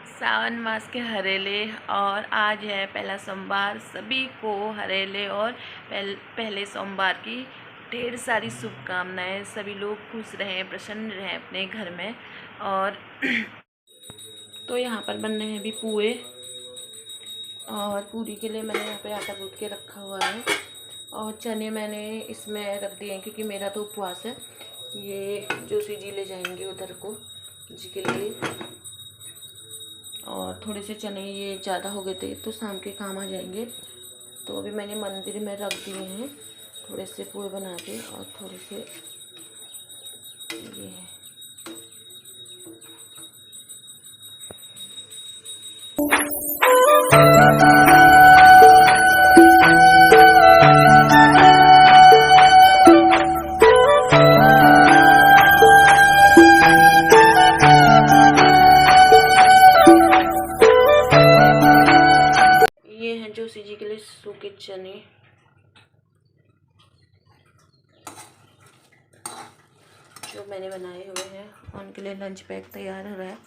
सावन मास के हरेले और आज है पहला सोमवार। सभी को हरेले और पहले सोमवार की ढेर सारी शुभकामनाएं। सभी लोग खुश रहें, प्रसन्न रहें अपने घर में। और तो यहाँ पर बन रहे हैं अभी पुए, और पूरी के लिए मैंने यहाँ पे आटा गूँथ के रखा हुआ है। और चने मैंने इसमें रख दिए हैं क्योंकि मेरा तो उपवास है। ये जोशी जी ले जाएंगे उधर को जी के लिए। और थोड़े से चने ये ज़्यादा हो गए थे तो शाम के काम आ जाएंगे, तो अभी मैंने मंदिर में रख दिए हैं थोड़े से पुए बना के। और थोड़े से ये है जोशी जी के लिए सूखे चने। जो मैंने बनाए हुए हैं उनके लिए लंच पैक तैयार हो रहा है,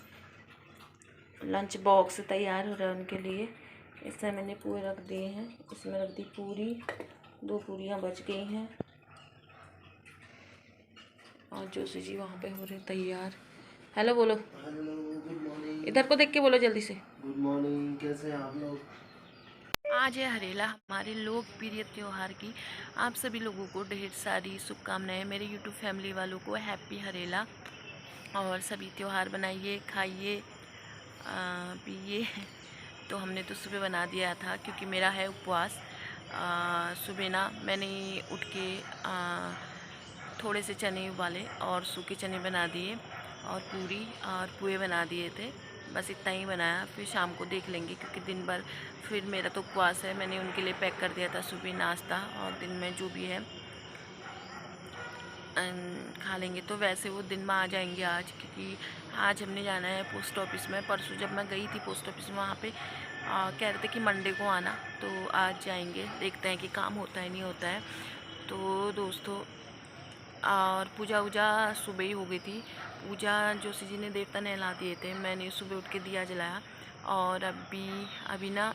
लंच बॉक्स तैयार हो रहा है उनके लिए। इसमें मैंने पुए रख दिए हैं, इसमें रख दी पूरी, 2 पूरियाँ बच गई हैं। और जोशी जी वहाँ पे हो रहे तैयार। हेलो बोलो। Hello, good morning. इधर को देख के बोलो जल्दी से। गुड मॉर्निंग, कैसे हैं आप लोग? आज है हरेला, हमारे लोकप्रिय त्यौहार की आप सभी लोगों को ढेर सारी शुभकामनाएं। मेरे यूट्यूब फैमिली वालों को हैप्पी हरेला। और सभी त्यौहार बनाइए, खाइए, पिए। तो हमने तो सुबह बना दिया था क्योंकि मेरा है उपवास। सुबह ना मैंने उठ के थोड़े से चने उबाले और सूखे चने बना दिए और पूरी और पुए बना दिए थे। बस इतना ही बनाया, फिर शाम को देख लेंगे क्योंकि दिन भर फिर मेरा तो उपवास है। मैंने उनके लिए पैक कर दिया था सुबह नाश्ता, और दिन में जो भी है खा लेंगे। तो वैसे वो दिन में आ जाएंगे आज, क्योंकि आज हमने जाना है पोस्ट ऑफिस में। परसों जब मैं गई थी पोस्ट ऑफिस में, वहाँ पे कह रहे थे कि मंडे को आना, तो आज जाएंगे। देखते हैं कि काम होता है नहीं होता है। तो दोस्तों, और पूजा वूजा सुबह ही हो गई थी। पूजा जोशी जी ने देवता नहला दिए थे, मैंने सुबह उठ के दिया जलाया। और अभी ना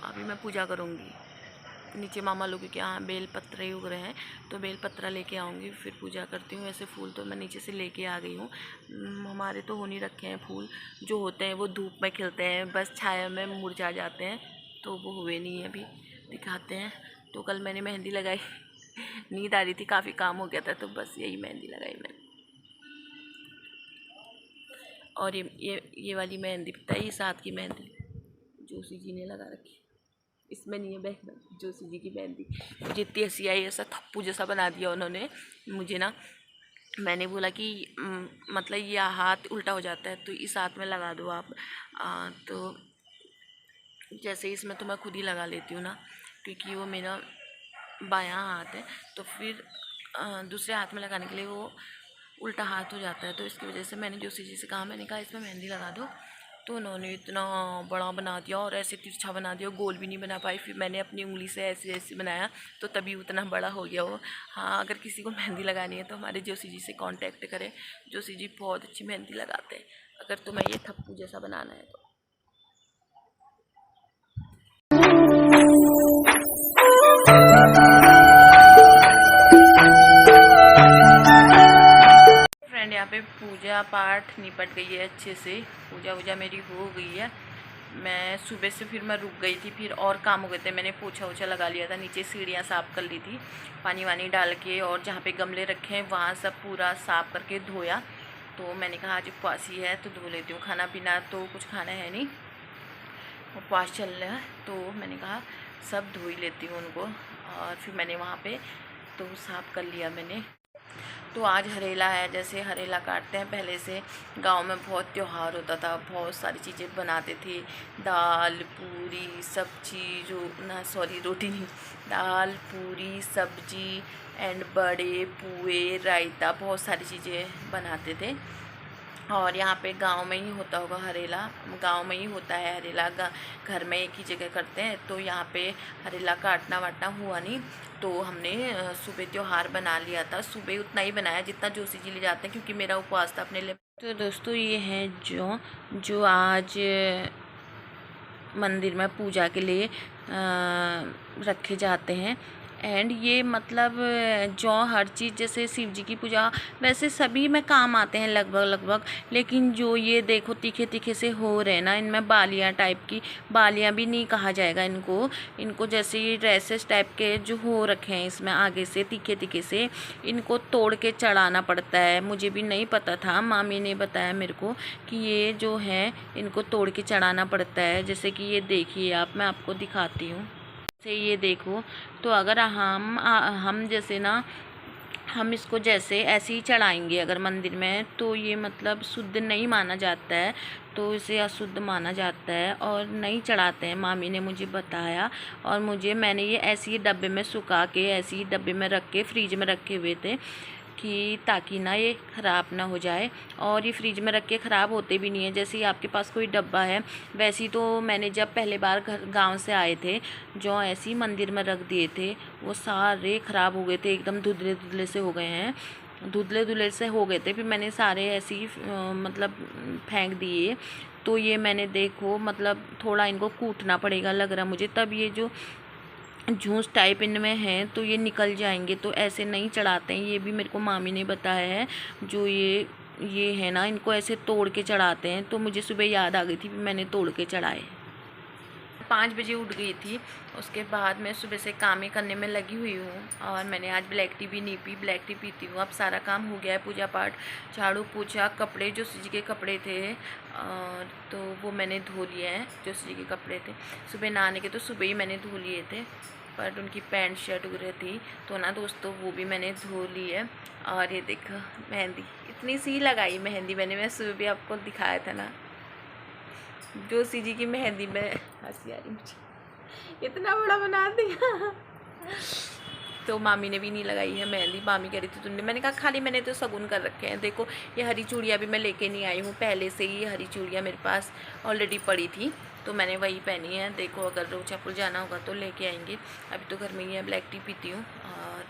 अभी मैं पूजा करूँगी नीचे मामा लोगों के यहाँ। बेल पत्र उग रहे हैं तो बेल पत्रा लेके आऊँगी, फिर पूजा करती हूँ। ऐसे फूल तो मैं नीचे से लेके आ गई हूँ। हमारे तो हो नहीं रखे हैं फूल, जो होते हैं वो धूप में खिलते हैं, बस छाया में मुरझा जाते हैं, तो वो हुए नहीं है। अभी दिखाते हैं। तो कल मैंने मेहंदी लगाई, नींद आ रही थी, काफ़ी काम हो गया था, तो बस यही मेहंदी लगाई मैंने। और ये वाली मेहंदी पता है, ये साथ की मेहंदी जोशी जी ने लगा रखी, इसमें नहीं है बैग में। जोशी जी की मेहंदी मुझे इतनी हंसी आई, ऐसा थप्पू जैसा बना दिया उन्होंने मुझे ना। मैंने बोला कि मतलब ये हाथ उल्टा हो जाता है तो इस हाथ में लगा दो आप। तो जैसे इसमें तो मैं खुद ही लगा लेती हूँ ना, क्योंकि वो मेरा बायां हाथ है, तो फिर दूसरे हाथ में लगाने के लिए वो उल्टा हाथ हो जाता है। तो इसकी वजह से मैंने जोशी जी से कहा, मैंने कहा इसमें मेहंदी लगा दो, तो उन्होंने इतना बड़ा बना दिया और ऐसे तिरछा बना दिया, गोल भी नहीं बना पाई। फिर मैंने अपनी उंगली से ऐसे ऐसे बनाया तो तभी उतना बड़ा हो गया वो। हाँ, अगर किसी को मेहंदी लगानी है तो हमारे जोशी जी से कांटेक्ट करें। जोशी जी बहुत अच्छी मेहंदी लगाते हैं, अगर तुम्हें ये थप्पू जैसा बनाना है तो। फ्रेंड, यहाँ पे पूजा पाठ निपट गई है अच्छे से, पूजा वूजा मेरी हो गई है। मैं सुबह से फिर मैं रुक गई थी, फिर और काम हो गए थे। मैंने पोछा वोछा लगा लिया था, नीचे सीढ़ियाँ साफ़ कर ली थी पानी वानी डाल के, और जहाँ पे गमले रखे हैं वहाँ सब पूरा साफ़ करके धोया। तो मैंने कहा आज उपवासी है तो धो लेती हूँ, खाना पीना तो कुछ खाना है नहीं, उपवास चल रहा है, तो मैंने कहा सब धो ही लेती हूँ उनको। और फिर मैंने वहाँ पे तो साफ़ कर लिया मैंने। तो आज हरेला है, जैसे हरेला काटते हैं, पहले से गांव में बहुत त्यौहार होता था, बहुत सारी चीज़ें बनाते थे, दाल पूरी सब्जी, रोटी नहीं, दाल पूरी सब्जी एंड बड़े पुए रायता, बहुत सारी चीज़ें बनाते थे। और यहाँ पे गांव में ही होता होगा हरेला, गांव में ही होता है हरेला, घर में एक ही जगह करते हैं। तो यहाँ पे हरेला काटना वाटना हुआ नहीं, तो हमने सुबह त्यौहार बना लिया था। सुबह उतना ही बनाया जितना जोशी जी ले जाते हैं, क्योंकि मेरा उपवास था अपने लिए। तो दोस्तों ये हैं जो आज मंदिर में पूजा के लिए रखे जाते हैं। एंड ये मतलब जो हर चीज़ जैसे शिव जी की पूजा वैसे सभी में काम आते हैं लगभग, लेकिन जो ये देखो तीखे तीखे से हो रहे हैं ना, इनमें बालियाँ टाइप की, बालियाँ भी नहीं कहा जाएगा इनको जैसे ये ड्रेसेस टाइप के जो हो रखे हैं इसमें आगे से तीखे तीखे से, इनको तोड़ के चढ़ाना पड़ता है। मुझे भी नहीं पता था, मामी ने बताया मेरे को कि ये जो है इनको तोड़ के चढ़ाना पड़ता है। जैसे कि ये देखिए आप, मैं आपको दिखाती हूँ। से ये देखो, तो अगर हम जैसे ना हम इसको जैसे ऐसे ही चढ़ाएंगे अगर मंदिर में, तो ये मतलब शुद्ध नहीं माना जाता है, तो इसे अशुद्ध माना जाता है और नहीं चढ़ाते हैं। मामी ने मुझे बताया और मैंने ये ऐसे ही डब्बे में सुखा के ऐसे ही डब्बे में रख के फ्रिज में रखे हुए थे कि ताकि ना ये ख़राब ना हो जाए। और ये फ्रिज में रख के ख़राब होते भी नहीं है। जैसे ही आपके पास कोई डब्बा है, वैसे ही तो मैंने जब पहले बार गांव से आए थे, जो ऐसे ही मंदिर में रख दिए थे, वो सारे ख़राब हो गए थे, एकदम धुंधले धुंधले से हो गए हैं, धुंधले धुंधले से हो गए थे। फिर मैंने सारे ऐसे ही मतलब फेंक दिए। तो ये मैंने देखो मतलब थोड़ा इनको कूटना पड़ेगा लग रहा मुझे, तब ये जो जूस टाइप इनमें हैं तो ये निकल जाएंगे। तो ऐसे नहीं चढ़ाते हैं, ये भी मेरे को मामी ने बताया है। जो ये है ना, इनको ऐसे तोड़ के चढ़ाते हैं। तो मुझे सुबह याद आ गई थी, मैंने तोड़ के चढ़ाए। 5 बजे उठ गई थी। उसके बाद मैं सुबह से काम ही करने में लगी हुई हूँ और मैंने आज ब्लैक टी भी नहीं पी, ब्लैक टी पीती हूँ। अब सारा काम हो गया है, पूजा पाठ, झाड़ू पोछा, कपड़े जो जी के कपड़े थे तो वो मैंने धो लिए हैं। जो जी के कपड़े थे सुबह नहाने के, तो सुबह ही मैंने धो लिए थे, पर उनकी पैंट शर्ट वगैरह थी तो ना दोस्तों वो भी मैंने धो ली है। और ये देखो मेहंदी इतनी सी लगाई, मेहंदी मैं सुबह भी आपको दिखाया था ना, जो जी की मेहंदी में हंसी आ रही मुझे, इतना बड़ा बना दिया। तो मामी ने भी नहीं लगाई है मेहंदी। मामी कह रही थी तुमने, मैंने कहा खाली मैंने तो शगुन कर रखे हैं। देखो ये हरी चूड़ियाँ भी मैं लेके नहीं आई हूँ, पहले से ही हरी चूड़ियाँ मेरे पास ऑलरेडी पड़ी थी तो मैंने वही पहनी है। देखो अगर रोचापुर जाना होगा तो लेके आएंगे। अभी तो घर में ही है, ब्लैक टी पीती हूँ। और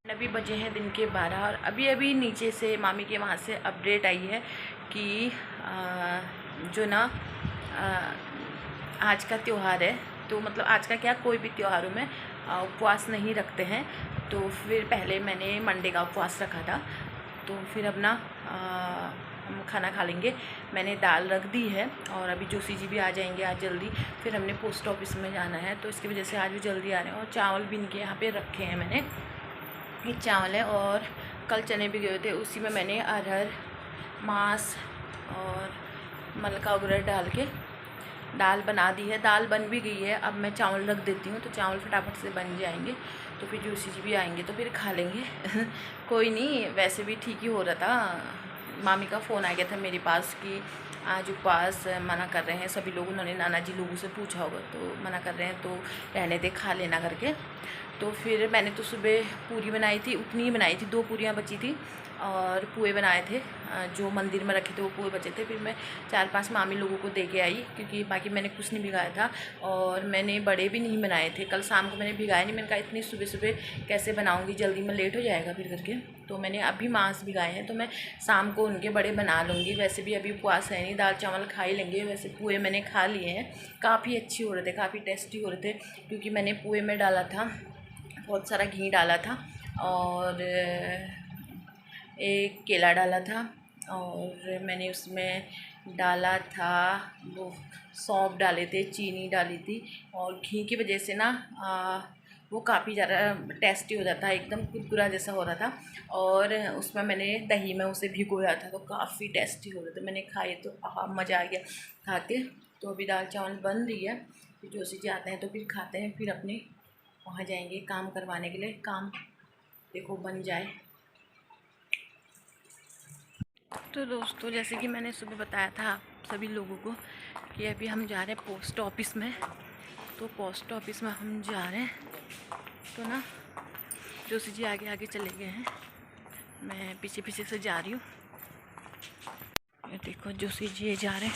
अभी बजे हैं दिन के 12 और अभी नीचे से मामी के वहाँ से अपडेट आई है कि जो ना आज का त्यौहार है, तो मतलब आज का क्या, कोई भी त्योहारों में उपवास नहीं रखते हैं। तो फिर पहले मैंने मंडे का उपवास रखा था, तो फिर अब ना हम खाना खा लेंगे। मैंने दाल रख दी है और अभी जोशी जी भी आ जाएंगे आज जल्दी। फिर हमने पोस्ट ऑफिस में जाना है तो इसकी वजह से आज भी जल्दी आ रहे हैं। और चावल भी इनके यहाँ पे रखे हैं मैंने, ये चावल है। और कल चने भी गए थे, उसी में मैंने अरहर, मांस और मलका वगैरह डाल के दाल बना दी है। दाल बन भी गई है, अब मैं चावल रख देती हूँ तो चावल फटाफट से बन जाएंगे। तो फिर जोशी जी भी आएंगे तो फिर खा लेंगे। कोई नहीं, वैसे भी ठीक ही हो रहा था। मामी का फ़ोन आ गया था मेरे पास कि आज उपवास मना कर रहे हैं सभी लोग। उन्होंने नाना जी लोगों से पूछा होगा तो मना कर रहे हैं, तो रहने दे, खा लेना करके। तो फिर मैंने तो सुबह पूरी बनाई थी, उतनी ही बनाई थी, 2 पूरियाँ बची थी और पुए बनाए थे, जो मंदिर में रखे थे वो पुए बचे थे। फिर मैं 4-5 मामी लोगों को दे के आई, क्योंकि बाकी मैंने कुछ नहीं भिगाया था और मैंने बड़े भी नहीं बनाए थे। कल शाम को मैंने भिगाया नहीं, मैंने कहा इतनी सुबह सुबह कैसे बनाऊंगी, जल्दी में लेट हो जाएगा फिर करके। तो मैंने अभी मांस भिगाए हैं, तो मैं शाम को उनके बड़े बना लूँगी। वैसे भी अभी उपवास है नहीं, दाल चावल खा ही लेंगे। वैसे पुए मैंने खा लिए हैं, काफ़ी अच्छे हो रहे थे, काफ़ी टेस्टी हो रहे थे, क्योंकि मैंने पुए में डाला था बहुत सारा घी डाला था और एक केला डाला था और मैंने उसमें डाला था वो सौंफ डाले थे, चीनी डाली थी। और घी की वजह से ना वो काफ़ी ज़्यादा टेस्टी हो जाता है, एकदम कुरकुरा जैसा हो रहा था। और उसमें मैंने दही में उसे भिगोया था तो काफ़ी टेस्टी हो रहे थे। मैंने खाए तो मज़ा आ गया खा के। तो अभी दाल चावल बन रही है, फिर जोशी जी आते हैं तो फिर खाते हैं, फिर अपने वहाँ जाएंगे काम करवाने के लिए। काम देखो बन जाए। तो दोस्तों जैसे कि मैंने सुबह बताया था सभी लोगों को कि अभी हम जा रहे हैं पोस्ट ऑफिस में। तो पोस्ट ऑफिस में हम जा रहे हैं तो ना जोशी जी आगे आगे चले गए हैं, मैं पीछे पीछे से जा रही हूँ। ये देखो जोशी जी जा रहे हैं,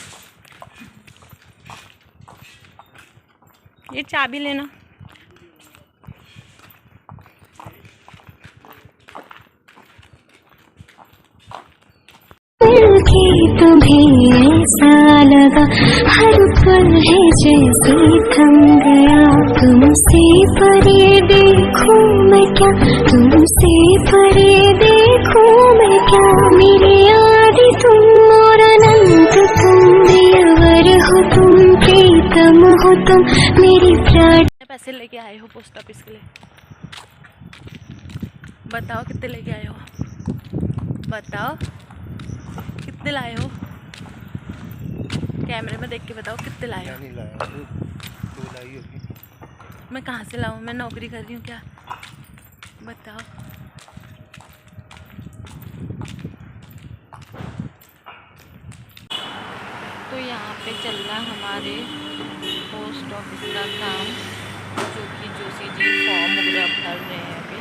ये चाबी लेना। तुम्हें ऐसा लगा हर पल है जैसे थम गया। तुमसे परे देखूं मैं क्या, तुमसे परे देखूं मैं क्या। मेरे आदि तुम और अनंत तुम, प्रियवर हो तुम, प्रीतम हो तुम, मेरी प्राण। पैसे लेके आए हो पोस्ट ऑफिस के लिए? बताओ कितने लेके आए हो, बताओ कितने लाए हो? कैमरे में देख के बताओ कितने लाए हो। नहीं लाया, 2 लाई होगी। मैं कहाँ से लाऊं, मैं नौकरी कर रही हूँ क्या? बताओ। तो यहाँ पे चल रहा हमारे पोस्ट ऑफिस का काम, जो कि जोशी जी फॉर्म वगैरह भर रहे हैं अभी,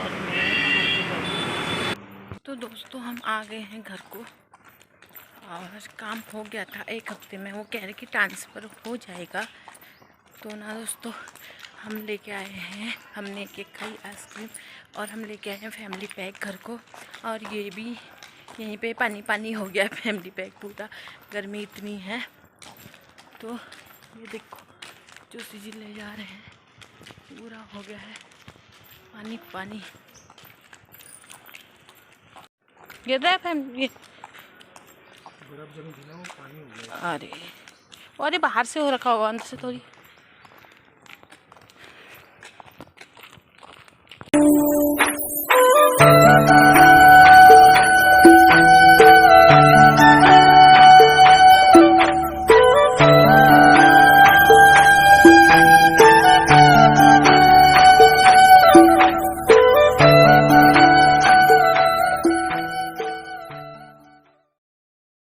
और मैं वहाँ पे बैठी। तो दोस्तों हम आ गए हैं घर को, और काम हो गया था 1 हफ्ते में। वो कह रहे कि ट्रांसफ़र हो जाएगा। तो ना दोस्तों हम लेके आए हैं, हमने केक खाई, आइसक्रीम, और हम लेके आए हैं फैमिली पैक घर को। और ये भी यहीं पे पानी पानी हो गया फैमिली पैक पूरा, गर्मी इतनी है। तो ये देखो जोशी जी ले जा रहे हैं, पूरा हो गया है पानी पानी। ये दे फैमिली, अरे बाहर से हो रखा होगा, अंदर से थोड़ी।